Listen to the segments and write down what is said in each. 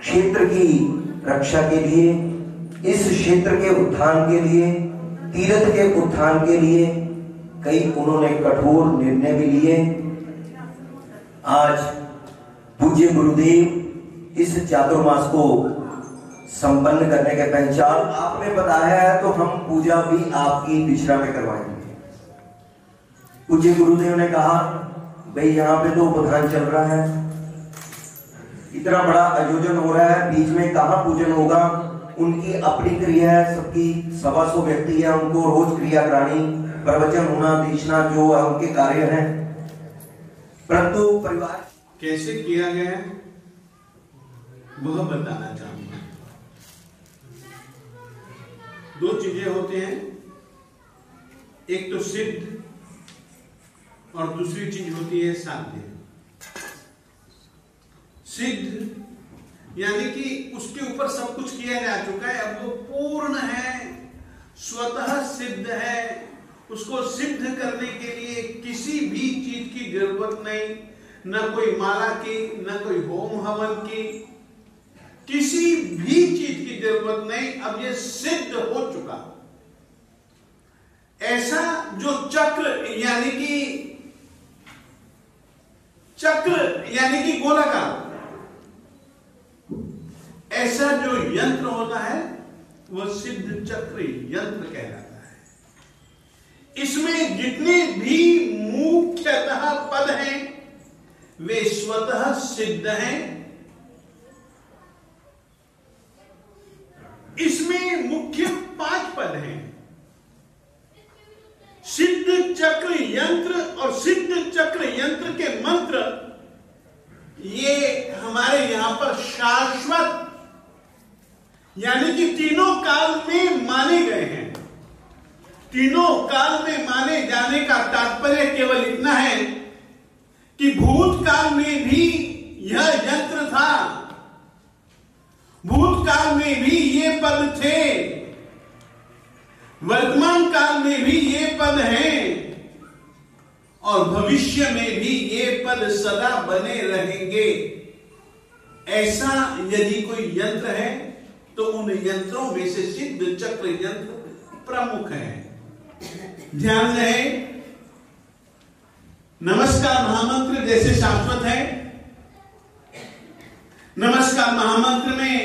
क्षेत्र की रक्षा के लिए, इस क्षेत्र के उत्थान के लिए, तीर्थ के उत्थान के लिए कई उन्होंने कठोर निर्णय भी लिए। आज पूज्य गुरुदेव इस चातुर्मास को संपन्न करने के पश्चात आपने बताया है तो हम पूजा भी आपकी दिशा में करवाएंगे। पूज्य गुरुदेव ने कहा भाई यहाँ पे तो उपधान चल रहा है, इतना बड़ा आयोजन हो रहा है, बीच में कहाँ पूजन होगा, उनकी अपनी क्रिया है, सबकी 125 व्यक्ति है, उनको रोज क्रिया करानी, प्रवचन होना, देशना जो उनके कार्य हैं, परंतु परिवार कैसे किया गया है वह बताना चाहूंगा। 2 चीजें होते हैं, एक तो सिद्ध और दूसरी चीज होती है साध्य। सिद्ध यानी कि उसके ऊपर सब कुछ किया जा चुका है, अब वो पूर्ण है, स्वतः सिद्ध है, उसको सिद्ध करने के लिए किसी भी चीज की जरूरत नहीं, न कोई माला की, न कोई होम हवन की, किसी भी चीज की जरूरत नहीं, अब ये सिद्ध हो चुका। ऐसा जो चक्र यानी कि गोलाकार, ऐसा जो यंत्र होता है वह सिद्ध चक्र यंत्र कहलाता है। इसमें जितने भी मुख्यतः पद हैं वे स्वतः सिद्ध हैं। इसमें मुख्य 5 पद हैं, सिद्ध चक्र यंत्र और सिद्ध चक्र यंत्र के मंत्र ये हमारे यहां पर शाश्वत यानी कि तीनों काल में माने गए हैं। तीनों काल में माने जाने का तात्पर्य केवल इतना है कि भूतकाल में भी यह यंत्र था, भूतकाल में भी ये पद थे, वर्तमान काल में भी ये पद हैं और भविष्य में भी ये पद सदा बने रहेंगे। ऐसा यदि कोई यंत्र है तो उन यंत्रों में से सिद्ध चक्र यंत्र प्रमुख है। ध्यान रहे, नमस्कार महामंत्र जैसे शाश्वत है, नमस्कार महामंत्र में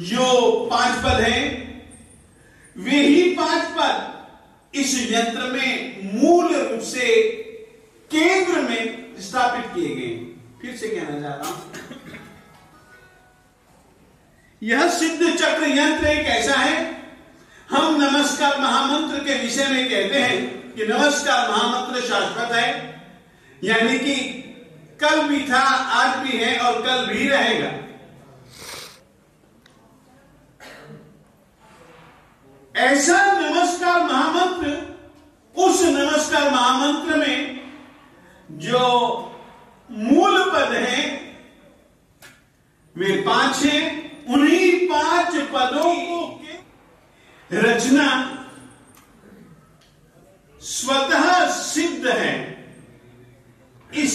जो 5 पद हैं वे ही 5 पद इस यंत्र में मूल रूप से केंद्र में स्थापित किए गए। फिर से कहना चाह रहा हूं, यह सिद्ध चक्र यंत्र एक ऐसा है, हम नमस्कार महामंत्र के विषय में कहते हैं कि नमस्कार महामंत्र शाश्वत है, यानी कि कल भी था, आज भी है और कल भी रहेगा। ऐसा नमस्कार महामंत्र, उस नमस्कार महामंत्र में जो मूल पद हैं वे 5 हैं। उन्हीं 5 पदों की रचना स्वतः सिद्ध है। इस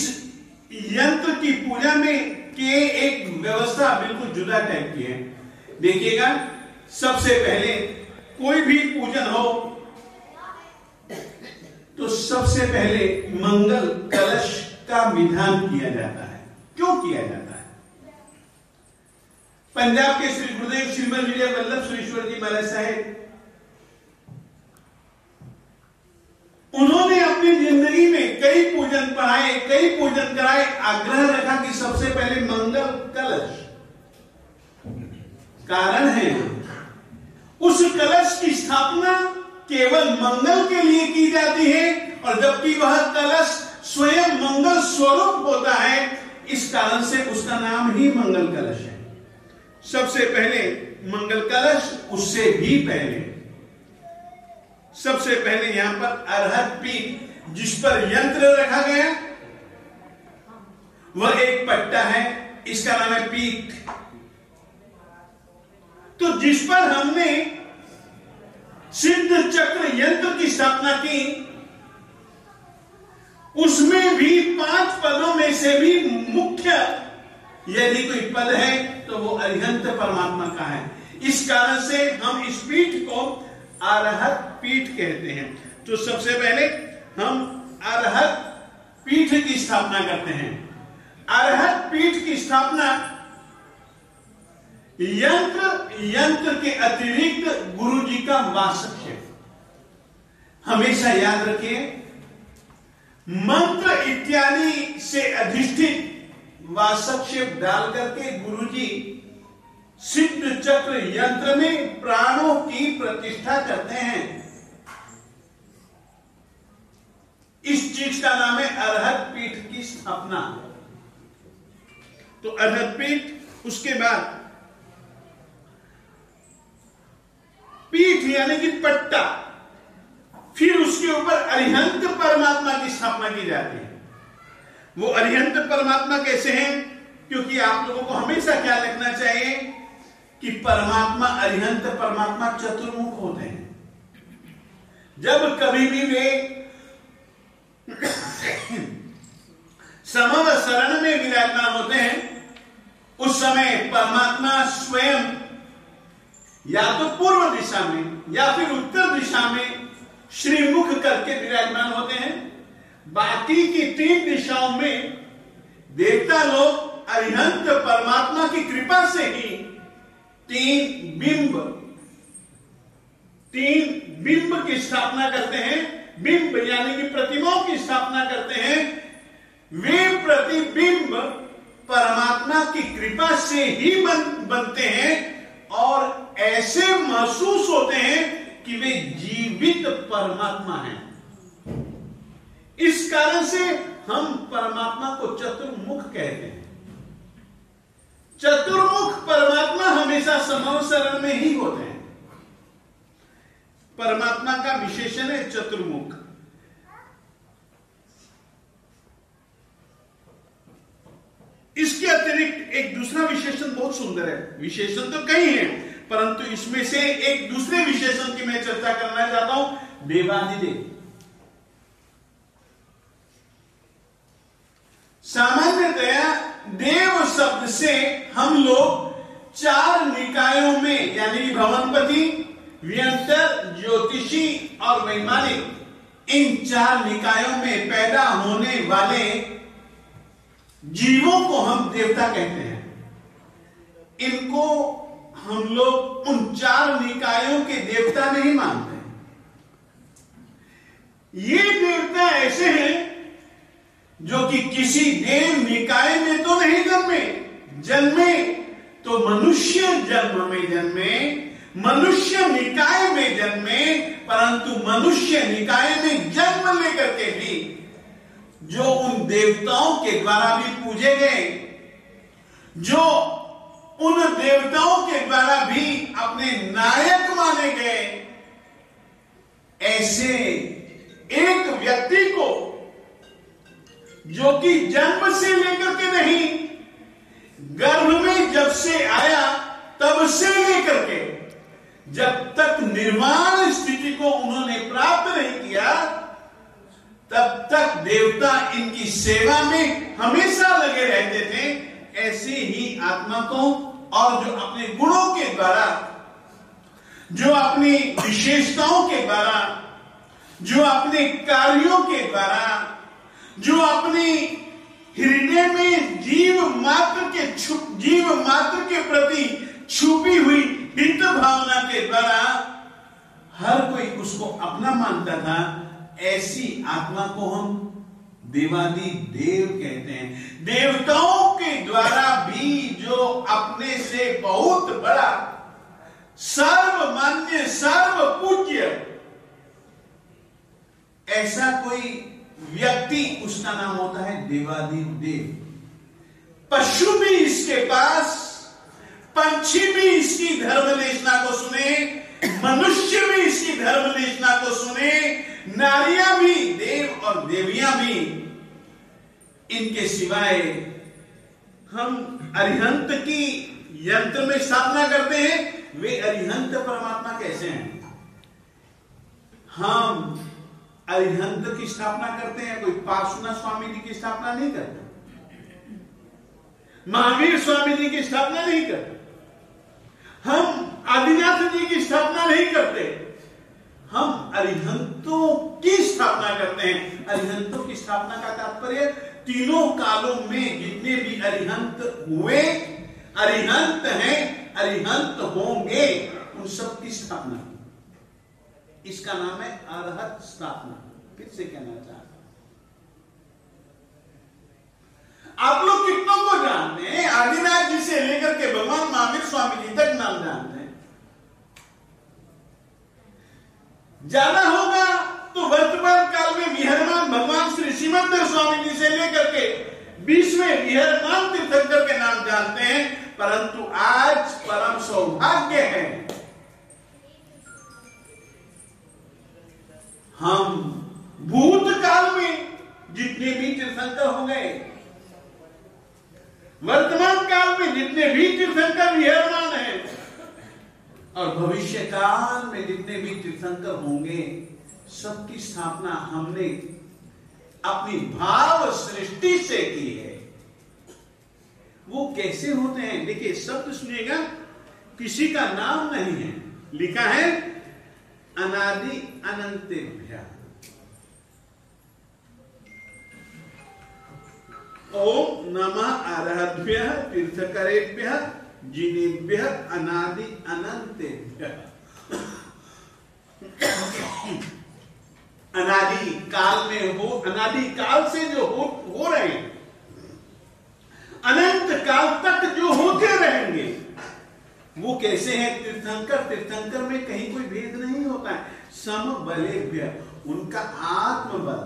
यंत्र की पूजा में के एक व्यवस्था बिल्कुल जुदा टाइप की है। देखिएगा, सबसे पहले कोई भी पूजन हो तो सबसे पहले मंगल कलश का विधान किया जाता है। क्यों किया जाता है? पंजाब के श्री गुरुदेव श्रीमद विजय वल्लभ सुरेश्वर जी महाराज साहेब, उन्होंने अपनी जिंदगी में कई पूजन पढ़ाए, कई पूजन कराए, आग्रह रखा कि सबसे पहले मंगल कलश। कारण है, उस कलश की स्थापना केवल मंगल के लिए की जाती है और जबकि वह कलश स्वयं मंगल स्वरूप होता है, इस कारण से उसका नाम ही मंगल कलश है। सबसे पहले मंगल कलश, उससे भी पहले सबसे पहले यहां पर अरहत पीठ जिस पर यंत्र रखा गया वह एक पट्टा है, इसका नाम है पीठ। तो जिस पर हमने सिद्ध चक्र यंत्र की स्थापना की, उसमें भी 5 पदों में से भी मुख्य यदि कोई पद है तो वो अरिहंत परमात्मा का है। इस कारण से हम इस पीठ को अरहत पीठ कहते हैं। तो सबसे पहले हम अरहत पीठ की स्थापना करते हैं। अरहत पीठ की स्थापना यंत्र के अतिरिक्त गुरु जी का वासक्य। हमेशा याद रखिए, मंत्र इत्यादि से अधिष्ठित वासक्य डाल करके गुरु जी सिद्ध चक्र यंत्र में प्राणों की प्रतिष्ठा करते हैं। इस चीज का नाम है अरहत पीठ की स्थापना। तो अरहत पीठ, उसके बाद पीठ यानी कि पट्टा, फिर उसके ऊपर अरिहंत परमात्मा की स्थापना की जाती है। वो अरिहंत परमात्मा कैसे हैं? क्योंकि आप लोगों को हमेशा क्या लिखना चाहिए कि परमात्मा, अरिहंत परमात्मा चतुर्मुख होते हैं। जब कभी भी वे समव शरण में विराजमान होते हैं, उस समय परमात्मा स्वयं या तो पूर्व दिशा में या फिर उत्तर दिशा में श्रीमुख करके विराजमान होते हैं। बाकी की 3 दिशाओं में देवता लोग अरिहंत परमात्मा की कृपा से ही 3 बिंब की स्थापना करते हैं। बिंब यानी कि प्रतिमाओं की स्थापना करते हैं। वे प्रतिबिंब परमात्मा की कृपा से ही बनते हैं और ऐसे महसूस होते हैं कि वे जीवित परमात्मा हैं। इस कारण से हम परमात्मा को चतुर्मुख कहते हैं। चतुर्मुख परमात्मा हमेशा समव शरण में ही होते हैं। परमात्मा का विशेषण है चतुर्मुख। इसके अतिरिक्त एक दूसरा विशेषण बहुत सुंदर है। विशेषण तो कई हैं, परंतु इसमें से एक दूसरे विशेषण की मैं चर्चा करना चाहता हूं, देवादिदेव। सामान्यतया देव शब्द से हम लोग 4 निकायों में यानी कि भवनपति, व्यंतर, ज्योतिषी और वैमानिक, इन 4 निकायों में पैदा होने वाले जीवों को हम देवता कहते हैं। इनको हम लोग उन 4 निकायों के देवता नहीं मानते। ये देवता ऐसे हैं जो कि किसी देव निकाय में तो नहीं जन्मे तो मनुष्य जन्म में जन्मे, मनुष्य निकाय में जन्मे, परंतु मनुष्य निकाय में जन्म लेकर के भी जो उन देवताओं के द्वारा भी पूजे गए, जो उन देवताओं के द्वारा भी अपने नायक माने गए, ऐसे एक व्यक्ति को जो कि जन्म से लेकर के नहीं, गर्भ में जब से आया तब से लेकर के जब तक निर्वाण स्थिति को उन्होंने प्राप्त नहीं किया, तब तक देवता इनकी सेवा में हमेशा लगे रहते थे। ऐसे ही आत्मा को, और जो अपने गुणों के द्वारा, जो अपनी विशेषताओं के द्वारा, जो अपने कार्यों के द्वारा, जो अपनी हृदय में जीव मात्र के प्रति छुपी हुई हित भावना के द्वारा हर कोई उसको अपना मानता था, ऐसी आत्मा को हम देवादि देव कहते हैं। देवताओं के द्वारा भी जो अपने से बहुत बड़ा, सर्वमान्य, सर्वपूज्य ऐसा कोई व्यक्ति, उसका नाम होता है देवादि देव। पशु भी इसके पास, पंछी भी इसकी धर्म देशना को सुने, मनुष्य भी इसकी धर्म देशना को सुने, नारियां भी, देव और देवियां भी। इनके सिवाय हम अरिहंत की यंत्र में स्थापना करते हैं, वे अरिहंत परमात्मा कैसे हैं? हम अरिहंत की स्थापना करते हैं, कोई पार्श्वनाथ स्वामी जी की स्थापना नहीं करते। महावीर स्वामी जी की स्थापना नहीं करते, हम आदिनाथ जी की स्थापना नहीं करते, हम अरिहंतों की स्थापना करते हैं। अरिहंतों की स्थापना का तात्पर्य तीनों कालों में जितने भी अरिहंत हुए, अरिहंत हैं, अरिहंत होंगे, उन सब की स्थापना। इसका नाम है अरहत स्थापना। फिर से कहना चाहता हूं, आप लोग कितनों को जानते हैं? आदिनाथ जी से लेकर के भगवान महावीर स्वामी जी तक नाम जानते हैं। ज्यादा होगा तो वर्तमान काल में विहरमान भगवान श्री सिमंदर स्वामी जी से लेकर के 20वें विहरमान तीर्थंकर के नाम जानते हैं। परंतु आज परम सौभाग्य है, हम भूतकाल में जितने भी तीर्थंकर हो गए, वर्तमान काल में जितने भी तीर्थंकर विहरमान हैं, और भविष्य काल में जितने भी तीर्थंकर होंगे, सबकी स्थापना हमने अपनी भाव सृष्टि से की है। वो कैसे होते हैं? देखिए, शब्द सुनिएगा, किसी का नाम नहीं है, लिखा है अनादि अनंतेभ्य। ओम नमः अरहद्भ्यः तीर्थकरेभ्यः जिनेभ्यः अनादि अनंतेभ्यः। अनादि काल में हो, अनादि काल से जो हो रहे हैं, अनंत काल तक जो होते रहेंगे, वो कैसे हैं? तीर्थंकर। तीर्थंकर में कहीं कोई भेद नहीं होता है। समबलेभ्य, उनका आत्मबल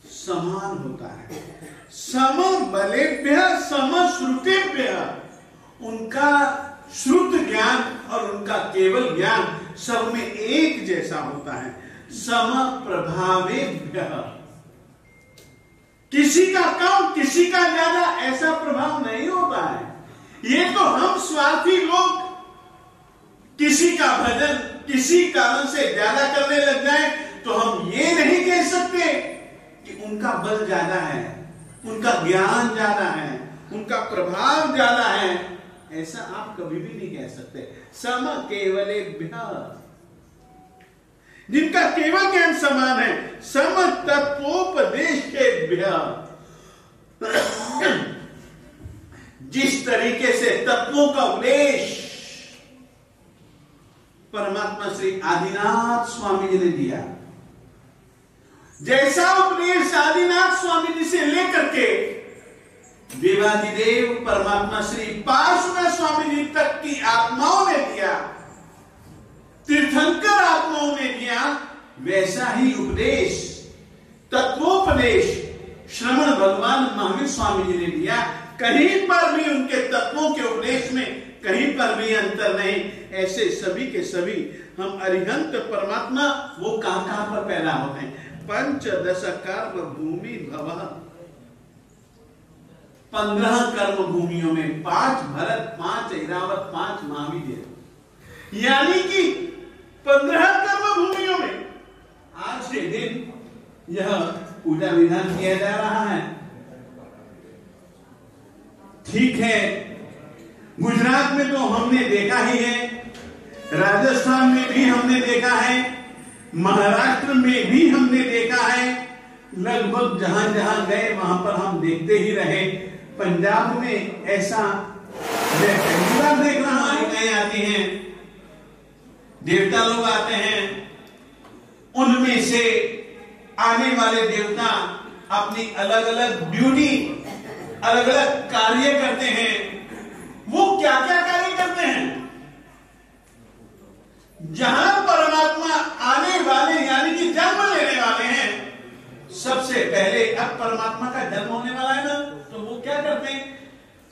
समान होता है। समबलेभ्य समश्रुतेभ्य, उनका श्रुत ज्ञान और उनका केवल ज्ञान सब में एक जैसा होता है। समप्रभावेभ्य, किसी का कम किसी का ज्यादा ऐसा प्रभाव नहीं होता है। ये तो हम स्वार्थी लोग किसी का भजन किसी कारण से ज्यादा करने लग जाए तो हम ये नहीं कह सकते कि उनका बल ज्यादा है, उनका ज्ञान ज्यादा है, उनका प्रभाव ज्यादा है। ऐसा आप कभी भी नहीं कह सकते। सम केवलेभ्यः, जिनका केवल ज्ञान समान है। सम तत्वोपदेशेभ्यः, जिस तरीके से तत्वों का उपदेश परमात्मा श्री आदिनाथ स्वामी जी ने दिया, जैसा उपदेश आदिनाथ स्वामी जी से लेकर के देवादिदेव परमात्मा श्री पार्श्वनाथ स्वामी जी तक की आत्माओं ने दिया, तीर्थंकर आत्माओं ने दिया, वैसा ही उपदेश तत्वोपदेश श्रवण भगवान महावीर स्वामी जी ने दिया। कहीं पर भी उनके तत्वों के उपदेश में कहीं पर भी अंतर नहीं। ऐसे सभी के सभी हम अरिहंत परमात्मा वो कहां पर पैदा होते हैं? पंचदश कर्म भूमि भवः, 15 कर्म भूमियों में 5 भरत, 5 ऐरावत, 5 महावीर, यानी कि 15 कर्म भूमियों में आज के दिन यह पूजा विधान किया जा रहा है। ठीक है, गुजरात में तो हमने देखा ही है, राजस्थान में भी हमने देखा है, महाराष्ट्र में भी हमने देखा है, लगभग जहां जहां गए वहां पर हम देखते ही रहे। पंजाब में ऐसा मैं पहली बार देख रहा हूं, नए आते हैं, देवता लोग आते हैं, उनमें से आने वाले देवता अपनी अलग अलग ड्यूटी, अलग अलग कार्य करते हैं। वो क्या क्या कार्य करते हैं? जहां परमात्मा आने वाले यानी कि जन्म लेने वाले हैं, सबसे पहले अब परमात्मा का जन्म होने वाला है ना, तो वो क्या करते हैं?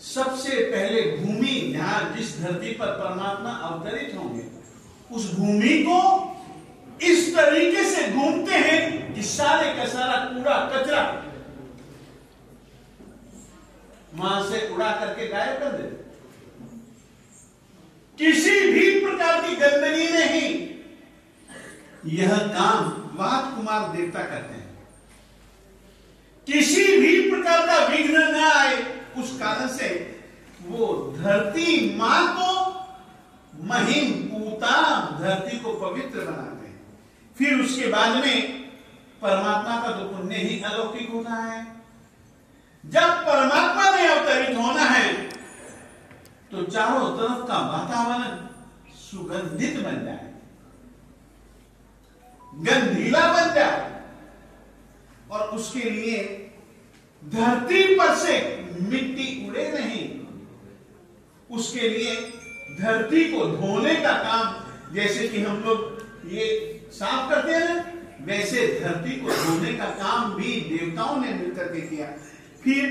सबसे पहले भूमि, जहां जिस धरती पर परमात्मा अवतरित होंगे, उस भूमि को इस तरीके से घूमते हैं कि सारे का सारा कूड़ा कचरा वहां से उड़ा करके गायब कर देते। किसी भी प्रकार की गंदगी नहीं। यह काम वात कुमार देवता करते हैं। किसी भी प्रकार प्रकार का विघ्न न आए, उस कारण से वो धरती मां को महिम पूता, धरती को पवित्र बनाते हैं। फिर उसके बाद में परमात्मा का तो पुण्य ही अलौकिक होता है। जब परमात्मा ने अवतरित होना है तो चारों तरफ का वातावरण सुगंधित बन जाए, गंधीला बन जाए, और उसके लिए धरती पर से मिट्टी उड़े नहीं। उसके लिए धरती को धोने का काम, जैसे कि हम लोग ये साफ करते हैं ना, वैसे धरती को धोने का काम भी देवताओं ने मिलकर के किया। फिर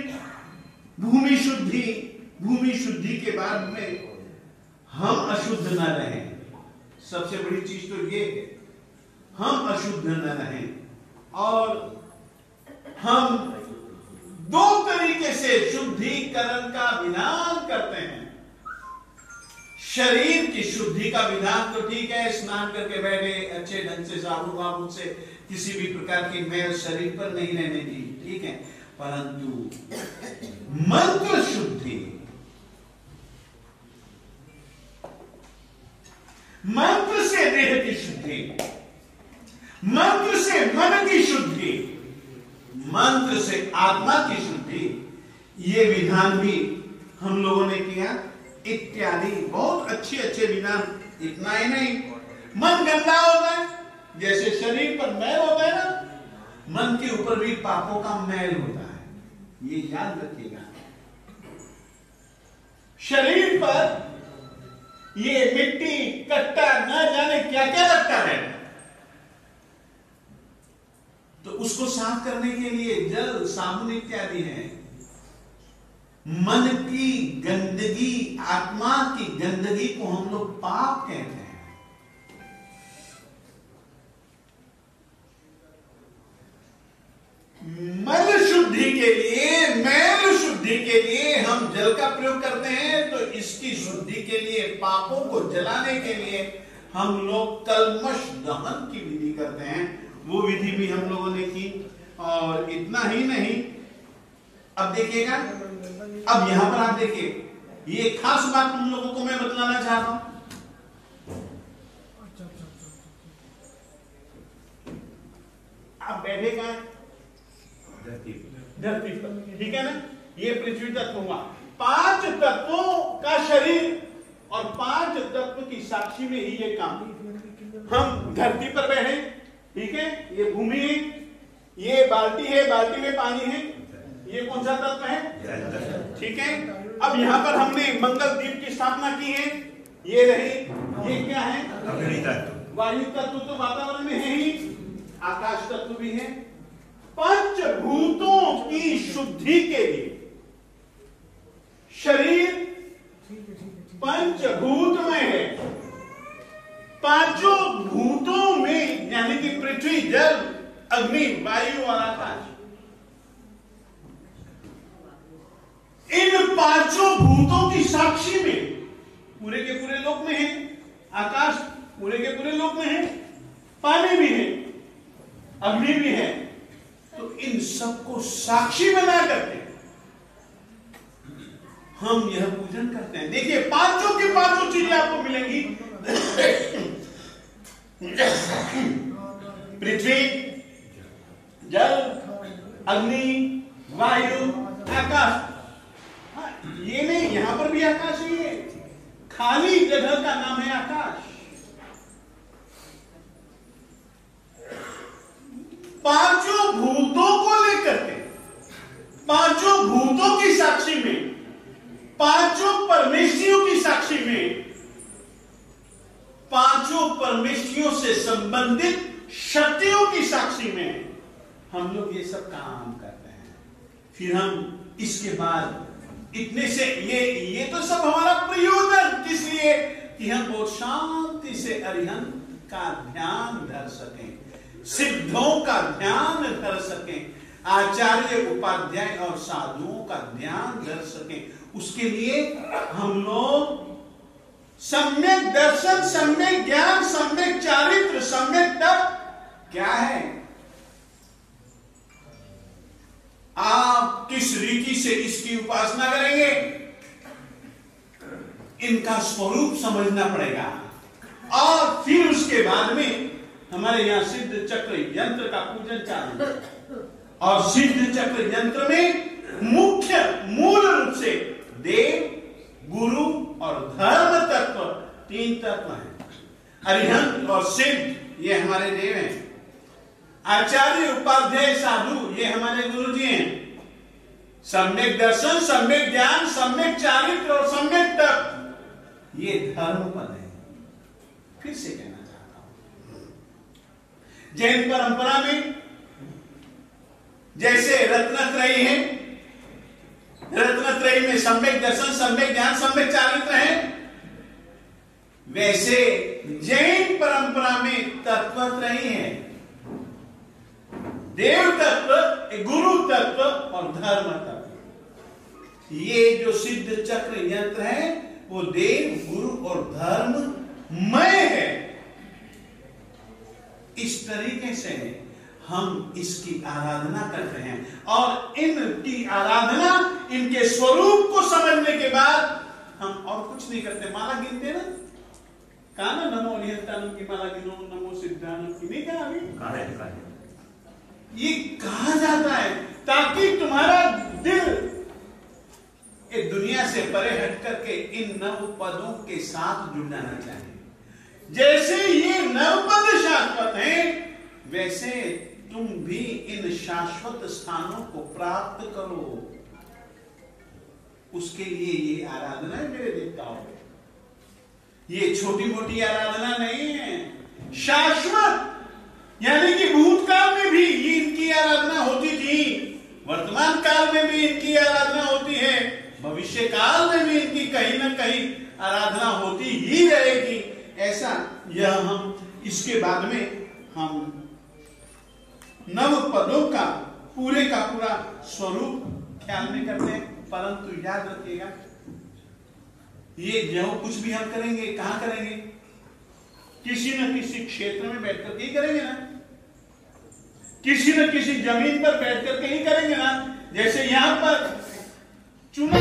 भूमि शुद्धि के बाद में हम अशुद्ध न रहें। सबसे बड़ी चीज तो ये है, हम अशुद्ध न रहें। और हम दो तरीके से शुद्धिकरण का विधान करते हैं। शरीर की शुद्धि का विधान तो ठीक है, स्नान करके बैठे, अच्छे ढंग से साबुन वाबुन से किसी भी प्रकार की मैल शरीर पर नहीं रहने दी, ठीक है। परंतु मंत्र शुद्धि, मंत्र से देह की शुद्धि, मंत्र से मन की शुद्धि, मंत्र से आत्मा की शुद्धि, ये विधान भी हम लोगों ने किया इत्यादि। बहुत अच्छे अच्छे विधान। इतना ही नहीं, मन गंदा होता है, जैसे शरीर पर मैल होता है ना, मन के ऊपर भी पापों का मैल होता है, ये याद रखिएगा। शरीर पर ये मिट्टी, कट्टा, न जाने क्या क्या लगता है, तो उसको साफ करने के लिए जल, साबुन इत्यादि है। मन की गंदगी, आत्मा की गंदगी को हम लोग पाप कहते हैं। मल शुद्धि के लिए, मैल शुद्धि के लिए हम जल का प्रयोग करते हैं, तो इसकी शुद्धि के लिए, पापों को जलाने के लिए हम लोग कलमश दहन की विधि करते हैं। वो विधि भी हम लोगों ने की। और इतना ही नहीं, अब देखिएगा, अब यहां पर आप देखिए, ये खास बात तुम लोगों को मैं बतलाना चाहता हूं। आप बैठेगा धरती पर, ठीक है ना, ये पृथ्वी तत्व हुआ। 5 तत्वों का शरीर और 5 तत्व की साक्षी में ही ये काम। हम धरती पर बैठे, ठीक है, ये भूमि है, ये बाल्टी है, बाल्टी में पानी है, ये कौन सा तत्व है, ठीक है। अब यहां पर हमने मंगल दीप की स्थापना की है, ये रही, ये क्या है, वायु तत्व तो वातावरण में है ही, आकाश तत्व भी है। पंचभूतों की शुद्धि के लिए शरीर पंचभूत में है। पांचों भूतों में, यानी कि पृथ्वी, जल, अग्नि, वायु और आकाश, इन पांचों भूतों की साक्षी में पूरे के पूरे लोक में है। आकाश पूरे के पूरे लोक में है, पानी भी है, अग्नि भी है। तो इन सबको साक्षी बना करके हम यह पूजन करते हैं। देखिए, पांचों की पांचों चीजें आपको मिलेंगी। पृथ्वी, जल, अग्नि, वायु, आकाश। ये नहीं, यहां पर भी आकाश ही है, खाली जगह का नाम है आकाश। पांचों भूतों को लेकर के, पांचों भूतों की साक्षी में, पांचों परमेष्ठियों की साक्षी में, पांचों परमेष्ठियों से संबंधित शक्तियों की साक्षी में हम लोग ये सब काम करते हैं। फिर हम इसके बाद इतने से ये तो सब हमारा प्रयोजन, किस लिए, कि हम बहुत शांति से अरिहंत का ध्यान धर सकें, सिद्धों का ध्यान धर सकें, आचार्य, उपाध्याय और साधुओं का ध्यान धर सकें। उसके लिए हम लोग सम्यक दर्शन, सम्यक ज्ञान, सम्यक चारित्र, सम्यक तप क्या है, आप किस रीति से इसकी उपासना करेंगे, इनका स्वरूप समझना पड़ेगा। और फिर उसके बाद में हमारे यहां सिद्ध चक्र यंत्र का पूजन चालू है। और सिद्ध चक्र यंत्र में मुख्य मूल रूप से देव, गुरु और धर्म तत्व, 3 तत्व हैं। अरिहंत और सिद्ध ये हमारे देव हैं। आचार्य, उपाध्याय, साधु ये हमारे गुरु जी हैं। सम्यक दर्शन, सम्यक ज्ञान, सम्यक चारित्र और सम्यक तप ये धर्म पद है। फिर से कहना चाहता हूं, जैन परंपरा में जैसे रत्नत्रयी है, रत्नत्रयी में सम्यक दर्शन, सम्यक ज्ञान, सम्यक चारित्र है, वैसे जैन परंपरा में तत्वत्रयी है। देव तत्व, गुरु तत्व और धर्म तत्व। ये जो सिद्ध चक्र यंत्र है वो देव, गुरु और धर्ममय है। इस तरीके से हम इसकी आराधना करते हैं और इनकी आराधना, इनके स्वरूप को समझने के बाद हम और कुछ नहीं करते। माला गिनते ना, कहा ना नमो निहंतानम की माला गिनो, नमो सिद्धानम की, नहीं कहा अभी? ये कहा जाता है ताकि तुम्हारा दिल इस दुनिया से परे हट करके इन नव पदों के साथ जुड़ जाना चाहिए। जैसे ये नव पद शाश्वत हैं, वैसे तुम भी इन शाश्वत स्थानों को प्राप्त करो। उसके लिए ये आराधना है मेरे देवताओं। ये छोटी मोटी आराधना नहीं है, शाश्वत, यानी कि भूतकाल में भी इनकी आराधना होती थी, वर्तमान काल में भी इनकी आराधना होती है, भविष्य काल में भी इनकी कहीं ना कहीं आराधना होती ही रहेगी। ऐसा यह हम इसके बाद में हम नव पदों का पूरा स्वरूप ख्याल में करते हैं। परंतु याद रखिएगा, ये जो कुछ भी हम करेंगे, कहां करेंगे? किसी न किसी क्षेत्र में बैठ करके ही करेंगे ना, किसी न किसी जमीन पर बैठ करके ही करेंगे ना। जैसे यहां पर चुना